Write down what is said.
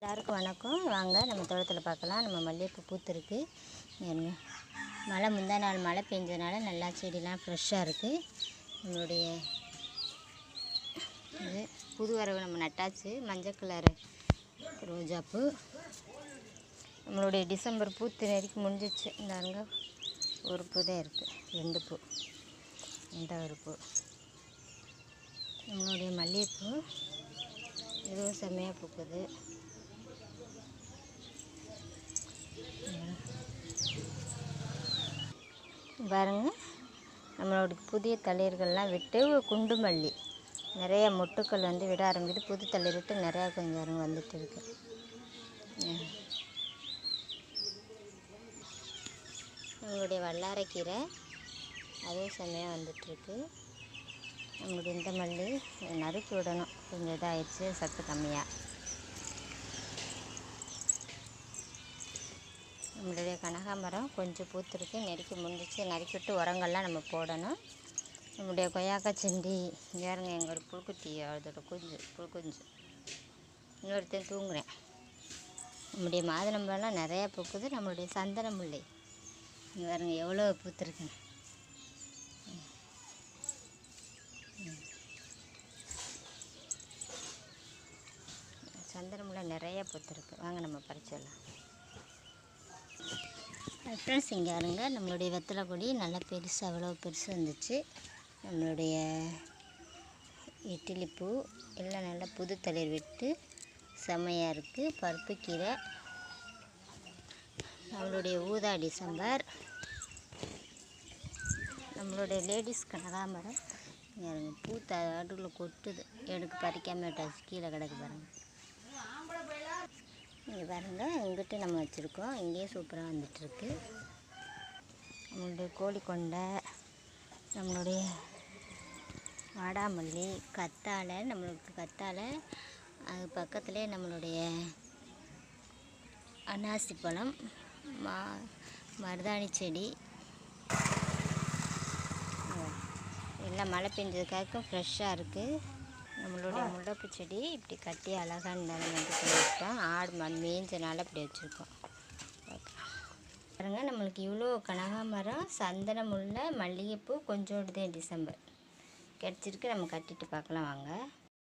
எல்லாருக்கும் வணக்கம். வாங்க நம்ம தோட்டத்தில் பார்க்கலாம். நம்ம மல்லிகைப்பூ பூத்துருக்கு. மழை முந்தா நாள் மழை பெஞ்சதுனால நல்லா செடிலாம் ஃப்ரெஷ்ஷாக இருக்குது. நம்மளுடைய இது புது வரவு நம்ம நட்டாச்சு. மஞ்சள் கலர் ரோஜாப்பூ. நம்மளுடைய டிசம்பர் பூத்து நெருக்கி முடிஞ்சிச்சு. இந்தாங்க ஒரு பூ தான் இருக்குது, 2 பூ. இந்த ஒரு பூ நம்மளுடைய மல்லிகைப்பூ இதுவும் செம்மையாக பூக்குது. பாருங்க, நம்மளோட புதிய தளிர்கள்லாம் விட்டு குண்டு மல்லி நிறைய மொட்டுக்கள் விட ஆரம்பிக்குது. புது தளிர் விட்டு நிறையா கொஞ்சம் வந்துட்டு இருக்கு. நம்மளுடைய வல்லாரைக்கீரை அதுவும் செம்மையாக வந்துட்டுருக்கு. நம்மளுடைய இந்த மல்லி நறுக்கி விடணும், கொஞ்சம் இதாகிடுச்சு, சத்து கம்மியாக. நம்மளுடைய கனகாமரம் கொஞ்சம் பூத்துருக்கு, நெருக்கி முடிஞ்சிச்சு. நறுக்கிவிட்டு உரங்கள்லாம் நம்ம போடணும். நம்மளுடைய கொய்யாக்காய் செண்டி இங்கேருங்க, எங்கள் ஒரு புழுக்குட்டி, அதோட புழுக்குஞ்சு இன்னொருத்தையும் தூங்குறேன். நம்முடைய மாதுளம்பழம்லாம் நிறையா பூக்குது. நம்மளுடைய சந்தன முல்லை இங்கே பாருங்க எவ்வளோ பூத்துருக்குங்க. சந்தன முல்லை நிறையா பூத்துருக்கு. வாங்க நம்ம பறிச்சிடலாம். ஃப்ரெண்ட்ஸ், இங்கே பாருங்க, நம்மளுடைய வெத்தலை கொடி நல்லா பெருசு, அவ்வளோ பெருசு வந்துச்சு. நம்மளுடைய இட்லிப்பூ எல்லாம் நல்லா புது தளிர் விட்டு செம்மையாக இருக்குது. பருப்புக்கீரை, நம்மளுடைய ஊதா டிசம்பர், நம்மளுடைய லேடிஸ் கனகாமரம் பூ அடுவில் கொட்டுது. எடுக்க பறிக்காமல் விட்டாச்சு, கீழே கிடக்கு பாருங்கள். இங்கே பாருங்கள், இங்கிட்ட நம்ம வச்சுருக்கோம். இங்கேயே சூப்பராக வந்துட்டுருக்கு. நம்மளுடைய கோழிக்கொண்டை, நம்மளுடைய வாடாமல்லி, கத்தாழை, நம்மளுக்கு கத்தாழை, அது பக்கத்துலேயே நம்மளுடைய அன்னாசி பழம், மருதாணி செடி எல்லாம் மழை பெஞ்சதுக்காக ஃப்ரெஷ்ஷாக இருக்குது. நம்மளுடைய முல்லைப்பூ செடி இப்படி கட்டி அழகாக இருந்தாலும் வச்சுட்டோம். ஆடு மேய்ஞ்சனால இப்படி வச்சுருக்கோம். பாருங்க, நம்மளுக்கு இவ்வளோ கனகாமரம், சந்தன முல்லை, மல்லிகைப்பூ கொஞ்சோண்டு தான் டிசம்பர் கிடச்சிருக்கு. நம்ம கட்டிட்டு பார்க்கலாம் வாங்க.